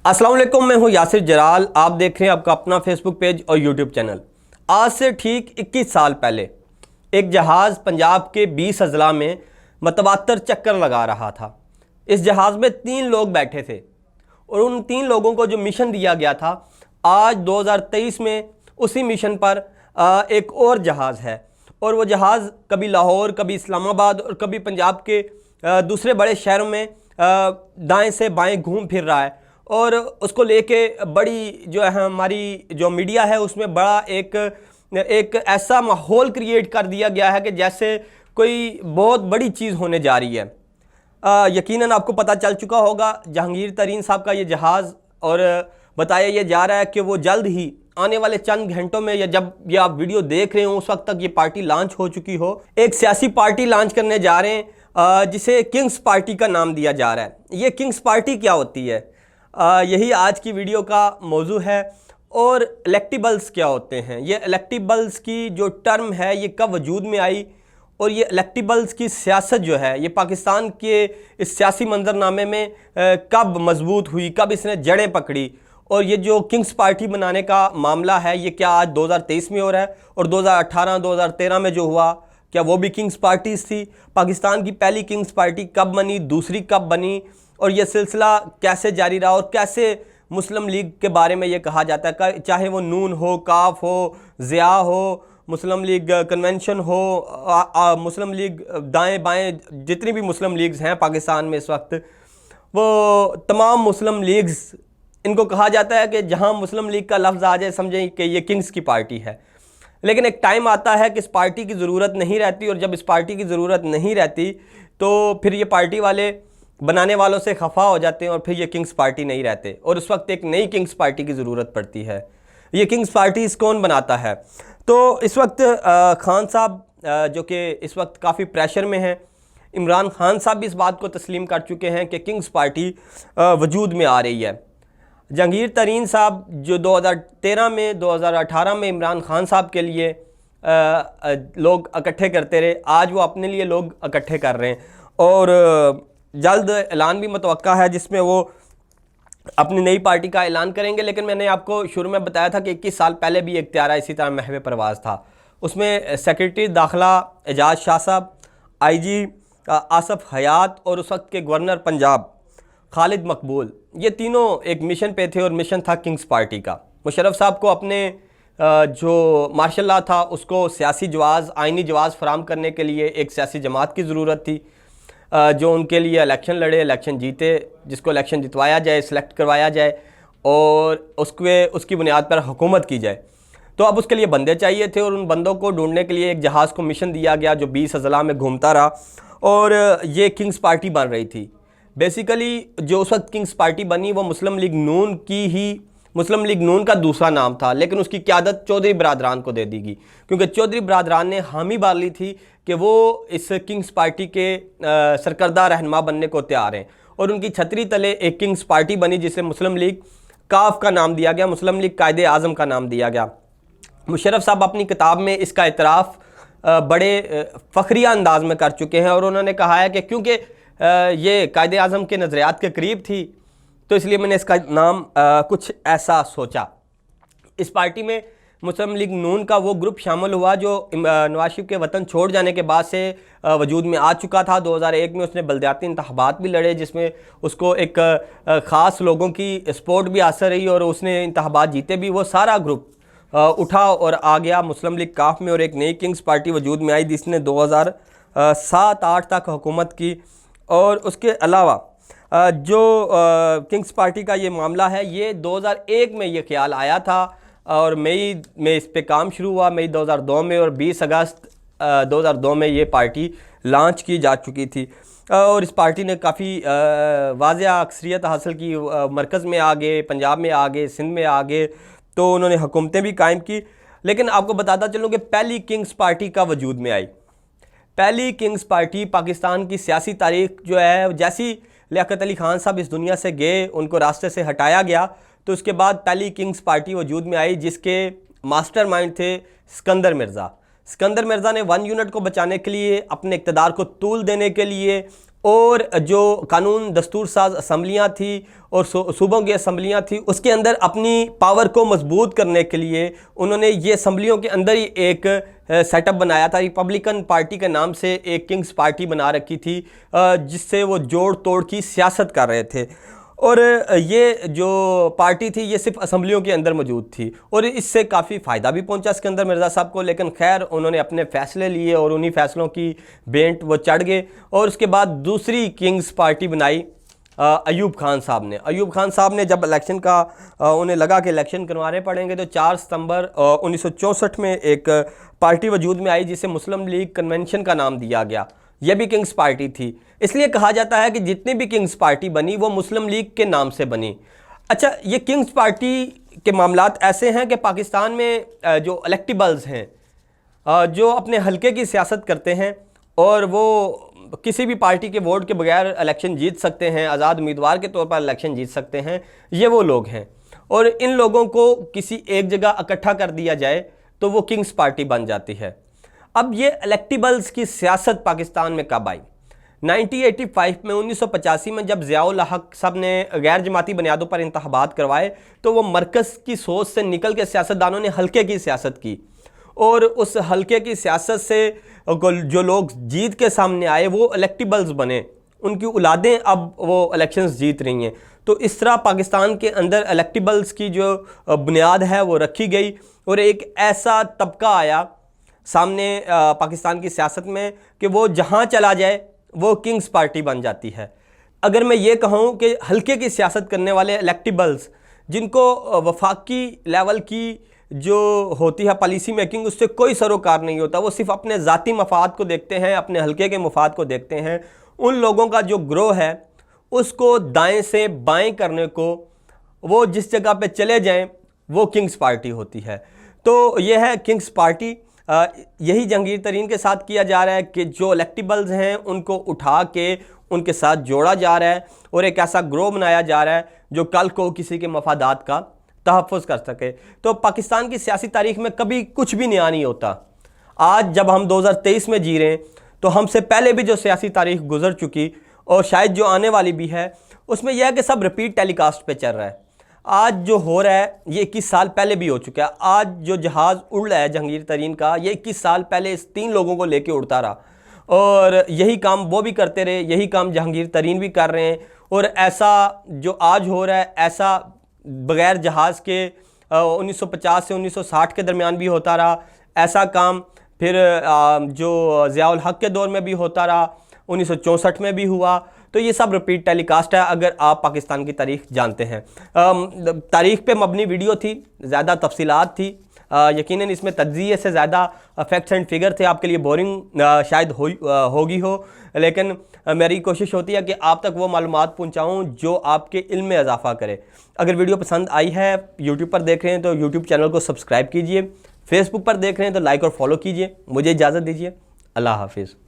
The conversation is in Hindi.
अस्सलाम वालेकुम, मैं हूं यासिर जलाल। आप देख रहे हैं आपका अपना फेसबुक पेज और यूट्यूब चैनल। आज से ठीक 21 साल पहले एक जहाज़ पंजाब के 20 अजला में मतवातर चक्कर लगा रहा था। इस जहाज़ में 3 लोग बैठे थे और उन 3 लोगों को जो मिशन दिया गया था, आज 2023 में उसी मिशन पर एक और जहाज़ है और वो जहाज़ कभी लाहौर, कभी इस्लामाबाद और कभी पंजाब के दूसरे बड़े शहरों में दाएं से बाएं घूम फिर रहा है। और उसको लेके बड़ी जो है हमारी जो मीडिया है उसमें बड़ा एक ऐसा माहौल क्रिएट कर दिया गया है कि जैसे कोई बहुत बड़ी चीज़ होने जा रही है। यकीनन आपको पता चल चुका होगा जहांगीर तरीन साहब का ये जहाज़, और बताया ये जा रहा है कि वो जल्द ही आने वाले चंद घंटों में, या जब ये आप वीडियो देख रहे हो उस वक्त तक ये पार्टी लॉन्च हो चुकी हो, एक सियासी पार्टी लॉन्च करने जा रहे हैं जिसे किंग्स पार्टी का नाम दिया जा रहा है। ये किंग्स पार्टी क्या होती है, यही आज की वीडियो का मौजू है। और इलेक्टिबल्स क्या होते हैं, ये इलेक्टिबल्स की जो टर्म है ये कब वजूद में आई, और ये इलेक्टिबल्स की सियासत जो है ये पाकिस्तान के इस सियासी मंजरनामे में कब मजबूत हुई, कब इसने जड़ें पकड़ी, और ये जो किंग्स पार्टी बनाने का मामला है ये क्या आज 2023 में हो रहा है, और 2018-2013 में जो हुआ क्या वो भी किंग्स पार्टीज थी। पाकिस्तान की पहली किंग्स पार्टी कब बनी, दूसरी कब बनी, और ये सिलसिला कैसे जारी रहा, और कैसे मुस्लिम लीग के बारे में ये कहा जाता है, चाहे वो नून हो, काफ हो, ज़िया हो, मुस्लिम लीग कन्वेंशन हो, मुस्लिम लीग दाएं बाएं, जितनी भी मुस्लिम लीग्स हैं पाकिस्तान में इस वक्त, वो तमाम मुस्लिम लीग्स, इनको कहा जाता है कि जहां मुस्लिम लीग का लफ्ज़ आ जाए समझें कि ये किंग्स की पार्टी है। लेकिन एक टाइम आता है कि इस पार्टी की ज़रूरत नहीं रहती, और जब इस पार्टी की ज़रूरत नहीं रहती तो फिर ये पार्टी वाले बनाने वालों से खफा हो जाते हैं और फिर ये किंग्स पार्टी नहीं रहते, और उस वक्त एक नई किंग्स पार्टी की ज़रूरत पड़ती है। ये किंग्स पार्टी कौन बनाता है? तो इस वक्त खान साहब जो कि इस वक्त काफ़ी प्रेशर में हैं, इमरान खान साहब भी इस बात को तस्लीम कर चुके हैं कि किंग्स पार्टी वजूद में आ रही है। जहांगीर तरीन साहब जो 2013 में 2018 में इमरान खान साहब के लिए लोग इकट्ठे करते रहे, आज वो अपने लिए लोग इकट्ठे कर रहे हैं, और जल्द ऐलान भी मुतवक्का है जिसमें वो अपनी नई पार्टी का ऐलान करेंगे। लेकिन मैंने आपको शुरू में बताया था कि 21 साल पहले भी एक त्यारा इसी तरह महवे परवाज़ था। उसमें सेक्रेटरी दाखिला एजाज शाह साहब, IG आसफ हयात, और उस वक्त के गवर्नर पंजाब खालिद मकबूल, ये तीनों एक मिशन पे थे, और मिशन था किंग्स पार्टी का। मुशर्रफ साहब को अपने जो मार्शल लॉ था उसको सियासी जवाज़, आइनी जवाज़ फराम करने के लिए एक सियासी जमात की ज़रूरत थी जो उनके लिए इलेक्शन लड़े, इलेक्शन जीते, जिसको इलेक्शन जितवाया जाए, सिलेक्ट करवाया जाए और उसकी बुनियाद पर हुकूमत की जाए। तो अब उसके लिए बंदे चाहिए थे, और उन बंदों को ढूंढने के लिए एक जहाज़ को मिशन दिया गया जो 20 अजला में घूमता रहा, और ये किंग्स पार्टी बन रही थी। बेसिकली जो उस वक्त किंग्स पार्टी बनी वो मुस्लिम लीग नून की ही, मुस्लिम लीग नून का दूसरा नाम था, लेकिन उसकी क़यादत चौधरी बरादरान को दे दी गई, क्योंकि चौधरी बरादरान ने हामी बार ली थी कि वो इस किंग्स पार्टी के सरकर्दा रहनुमा बनने को तैयार हैं, और उनकी छतरी तले एक किंग्स पार्टी बनी जिसे मुस्लिम लीग काफ का नाम दिया गया, मुस्लिम लीग कायदे आज़म का नाम दिया गया। मुशर्रफ साहब अपनी किताब में इसका इतराफ़ बड़े फ़खरिया अंदाज में कर चुके हैं, और उन्होंने कहा है कि क्योंकि ये कायदे आज़म के नज़रियात के करीब थी तो इसलिए मैंने इसका नाम कुछ ऐसा सोचा। इस पार्टी में मुस्लिम लीग नून का वो ग्रुप शामिल हुआ जो नवाज शरीफ के वतन छोड़ जाने के बाद से वजूद में आ चुका था। 2001 में उसने बलदियाती इंतखाबात भी लड़े, जिसमें उसको एक ख़ास लोगों की सपोर्ट भी हासिल रही, और उसने इंतखाबात जीते भी। वो सारा ग्रुप उठा और आ गया मुस्लिम लीग काफ में, और एक नई किंग्स पार्टी वजूद में आई जिसने 2007-8 तक हुकूमत की। और उसके अलावा जो किंग्स पार्टी का ये मामला है, ये 2001 में ये ख्याल आया था, और मई में इस पे काम शुरू हुआ, मई 2002 में, और 20 अगस्त 2002 में ये पार्टी लॉन्च की जा चुकी थी। और इस पार्टी ने काफ़ी वाज़ेह अक्सरियत हासिल की, मरकज़ में आ गए, पंजाब में आ गए, सिंध में आ गए, तो उन्होंने हुकूमतें भी कायम की। लेकिन आपको बताता चलूँ कि पहली किंग्स पार्टी का वजूद में आई, पहली किंग्स पार्टी पाकिस्तान की सियासी तारीख जो है, जैसी लियाकत अली खान साहब इस दुनिया से गए, उनको रास्ते से हटाया गया, तो उसके बाद पहली किंग्स पार्टी वजूद में आई जिसके मास्टरमाइंड थे सिकंदर मिर्ज़ा। सिकंदर मिर्ज़ा ने 1 यूनिट को बचाने के लिए, अपने इक़्तिदार को तूल देने के लिए और जो कानून दस्तूर साज असम्बलियाँ थी और सूबों की असम्बलियाँ थी, उसके अंदर अपनी पावर को मजबूत करने के लिए उन्होंने ये असम्बलियों के अंदर ही एक सेटअप बनाया था। रिपब्लिकन पार्टी के नाम से एक किंग्स पार्टी बना रखी थी, जिससे वो जोड़ तोड़ की सियासत कर रहे थे। और ये जो पार्टी थी ये सिर्फ असम्बलियों के अंदर मौजूद थी और इससे काफ़ी फ़ायदा भी पहुंचा इसके अंदर मिर्ज़ा साहब को। लेकिन खैर उन्होंने अपने फ़ैसले लिए और उन्हीं फ़ैसलों की बेंट वो चढ़ गए। और उसके बाद दूसरी किंग्स पार्टी बनाई अयूब खान साहब ने। अयूब खान साहब ने जब इलेक्शन का उन्हें लगा कि इलेक्शन करवाने पड़ेंगे, तो 4 सितंबर 1964 में एक पार्टी वजूद में आई जिसे मुस्लिम लीग कन्वेंशन का नाम दिया गया। यह भी किंग्स पार्टी थी। इसलिए कहा जाता है कि जितनी भी किंग्स पार्टी बनी वो मुस्लिम लीग के नाम से बनी। अच्छा, ये किंग्स पार्टी के मामलात ऐसे हैं कि पाकिस्तान में जो इलेक्टेबल्स हैं, जो अपने हलके की सियासत करते हैं और वो किसी भी पार्टी के वोट के बगैर इलेक्शन जीत सकते हैं, आज़ाद उम्मीदवार के तौर पर इलेक्शन जीत सकते हैं, ये वो लोग हैं। और इन लोगों को किसी एक जगह इकट्ठा कर दिया जाए तो वो किंग्स पार्टी बन जाती है। अब ये इलेक्टेबल्स की सियासत पाकिस्तान में कब आई? 1985 में 1985 में जब ज़ियाउल हक साहब ने गैर जमाती बुनियादों पर इंतखाबात करवाए, तो वो मरकज़ की सोच से निकल के सियासतदानों ने हल्के की सियासत की और उस हल्के की सियासत से जो लोग जीत के सामने आए वो इलेक्टेबल्स बने, उनकी औलादें अब वो इलेक्शंस जीत रही हैं। तो इस तरह पाकिस्तान के अंदर इलेक्टेबल्स की जो बुनियाद है वो रखी गई और एक ऐसा तबका आया सामने पाकिस्तान की सियासत में कि वो जहाँ चला जाए वो किंग्स पार्टी बन जाती है। अगर मैं ये कहूँ कि हल्के की सियासत करने वाले इलेक्टेबल्स, जिनको वफाकी लेवल की जो होती है पॉलिसी मेकिंग उससे कोई सरोकार नहीं होता, वो सिर्फ अपने ज़ाती मफाद को देखते हैं, अपने हल्के के मफाद को देखते हैं, उन लोगों का जो ग्रोह है उसको दाएं से बाएं करने को वो जिस जगह पे चले जाएं वो किंग्स पार्टी होती है। तो ये है किंग्स पार्टी। यही जहांगीर तरीन के साथ किया जा रहा है कि जो इलेक्टेबल्स हैं उनको उठा के उनके साथ जोड़ा जा रहा है और एक ऐसा ग्रोह बनाया जा रहा है जो कल को किसी के मफादात का तहफ़्फ़ुज़ कर सके। तो पाकिस्तान की सियासी तारीख में कभी कुछ भी नया नहीं होता। आज जब हम 2023 में जी रहे हैं तो हमसे पहले भी जो सियासी तारीख गुजर चुकी और शायद जो आने वाली भी है उसमें यह है कि सब रिपीट टेलीकास्ट पे चल रहा है। आज जो हो रहा है ये 21 साल पहले भी हो चुका है। आज जो जहाज़ उड़ रहा है जहांगीर तरीन का, ये 21 साल पहले इस 3 लोगों को लेके उड़ता रहा और यही काम वो भी करते रहे, यही काम जहांगीर तरीन भी कर रहे हैं। और ऐसा जो आज हो रहा है ऐसा बग़ैर जहाज़ के 1950 से 1960 के दरमियान भी होता रहा। ऐसा काम फिर जो ज़ियाउल हक के दौर में भी होता रहा, 1964 में भी हुआ। तो ये सब रिपीट टेलीकास्ट है अगर आप पाकिस्तान की तारीख जानते हैं। तारीख पे मबनी वीडियो थी, ज़्यादा तफसीलात थी, यकीनन इसमें तज्ज़िये से ज़्यादा फैक्ट्स एंड फिगर थे। आपके लिए बोरिंग शायद होगी हो, लेकिन मेरी कोशिश होती है कि आप तक वो मालूमात पहुँचाऊँ जो आपके इल्म में इजाफ़ा करे। अगर वीडियो पसंद आई है, यूट्यूब पर देख रहे हैं तो यूट्यूब चैनल को सब्सक्राइब कीजिए, फेसबुक पर देख रहे हैं तो लाइक और फॉलो कीजिए। मुझे इजाज़त दीजिए, अल्लाह हाफिज़।